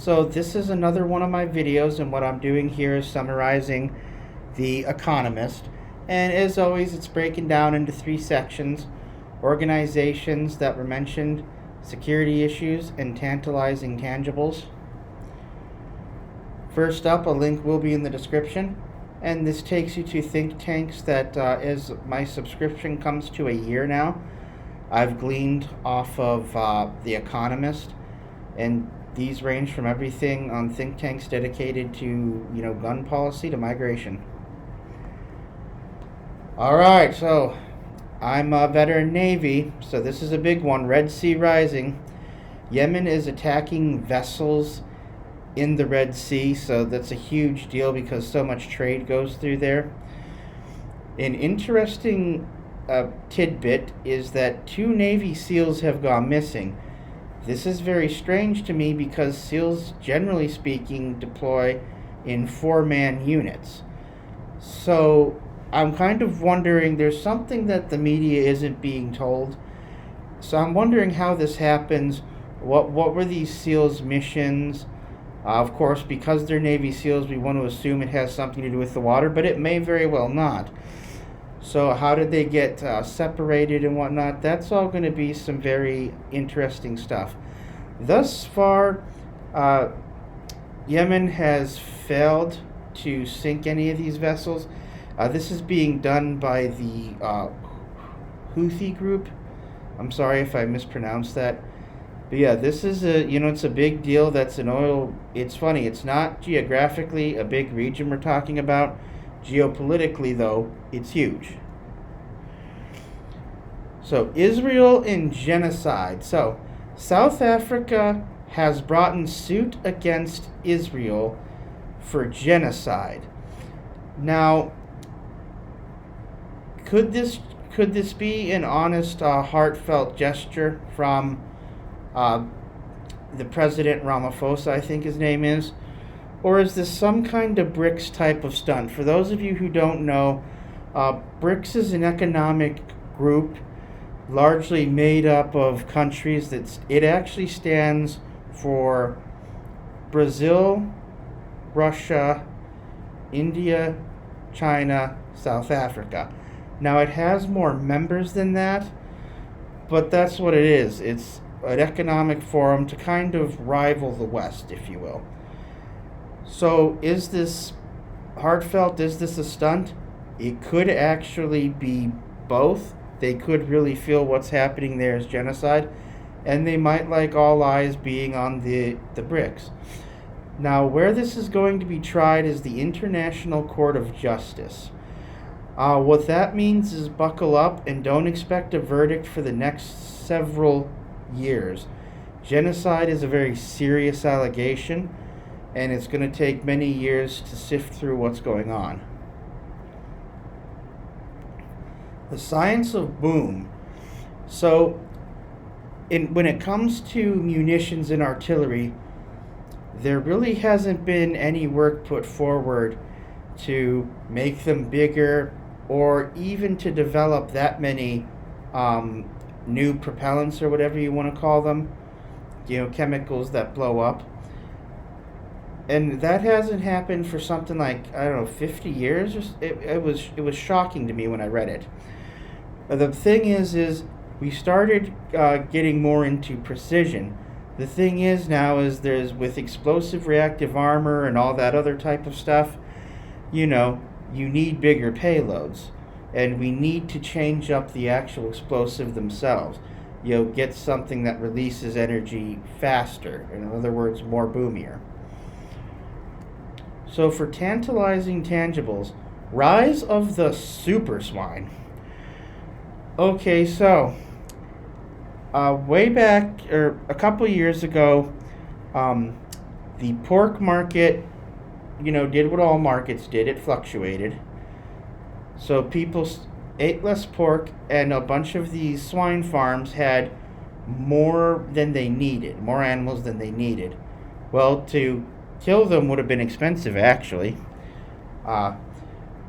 So this is another one of my videos, and what I'm doing here is summarizing the Economist. And as always, it's breaking down into three sections: organizations that were mentioned, security issues, and tantalizing tangibles. First up, a link will be in the description, and this takes you to think tanks that, as my subscription comes to a year now, I've gleaned off of The Economist, and these range from everything on think tanks dedicated to, gun policy to migration. All right, so I'm a veteran Navy, so this is a big one. Red Sea rising. Yemen is attacking vessels in the Red Sea, so that's a huge deal because so much trade goes through there. An interesting tidbit is that 2 Navy SEALs have gone missing. This is very strange to me because SEALs, generally speaking, deploy in 4-man units. So I'm kind of wondering, there's something that the media isn't being told. So I'm wondering how this happens. What were these SEALs' missions? Of course, because they're Navy SEALs, we want to assume it has something to do with the water, but it may very well not. So how did they get separated and whatnot? That's all going to be some very interesting stuff. Thus far, Yemen has failed to sink any of these vessels. This is being done by the Houthi group. I'm sorry if I mispronounced that. But yeah, this is it's a big deal. That's an oil. It's funny. It's not geographically a big region we're talking about. Geopolitically, though, it's huge. So Israel and genocide. So South Africa has brought in suit against Israel for genocide. Now, could this be an honest, heartfelt gesture from the President Ramaphosa, I think his name is? Or is this some kind of BRICS type of stunt? For those of you who don't know, BRICS is an economic group largely made up of countries. It actually stands for Brazil, Russia, India, China, South Africa. Now, it has more members than that, but that's what it is. It's an economic forum to kind of rival the West, if you will. So is this heartfelt? Is this a stunt? It could actually be both. They could really feel what's happening there is genocide, and they might like all eyes being on the BRICS. Now, where this is going to be tried is the International Court of Justice. What that means is buckle up and don't expect a verdict for the next several years. Genocide is a very serious allegation, and it's going to take many years to sift through what's going on. The science of boom. So, when it comes to munitions and artillery, there really hasn't been any work put forward to make them bigger or even to develop that many new propellants or whatever you want to call them, chemicals that blow up. And that hasn't happened for something like, 50 years. It was shocking to me when I read it. The thing is we started getting more into precision. The thing is now is there's, with explosive reactive armor and all that other type of stuff, you need bigger payloads, and we need to change up the actual explosive themselves. Get something that releases energy faster. In other words, more boomier. So for tantalizing tangibles, rise of the super swine. Okay, so way back, or a couple years ago, the pork market, did what all markets did. It fluctuated. So people ate less pork, and a bunch of these swine farms had more than they needed, more animals than they needed. Well, to kill them would have been expensive, actually.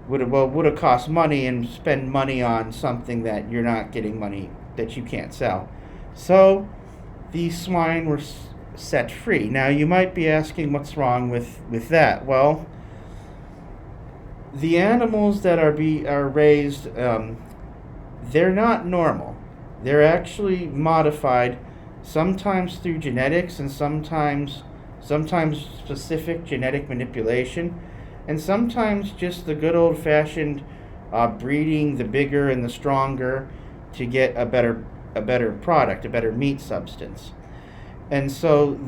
Would have cost money, and spend money on something that you're not getting money, that you can't sell. So these swine were set free. Now, you might be asking what's wrong with that. Well, the animals that are raised, they're not normal. They're actually modified, sometimes through genetics, and sometimes specific genetic manipulation, and sometimes just the good old fashioned breeding the bigger and the stronger to get a better product, a better meat substance. And so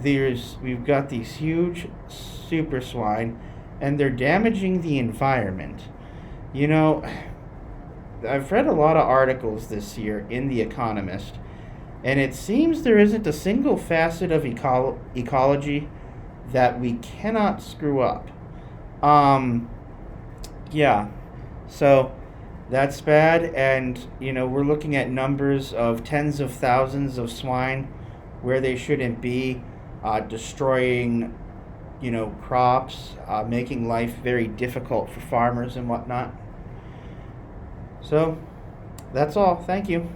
we've got these huge super swine, and they're damaging the environment. You know, I've read a lot of articles this year in The Economist, and it seems there isn't a single facet of ecology that we cannot screw up. Yeah, so that's bad, and we're looking at numbers of tens of thousands of swine where they shouldn't be, destroying, crops, making life very difficult for farmers and whatnot. So, that's all. Thank you.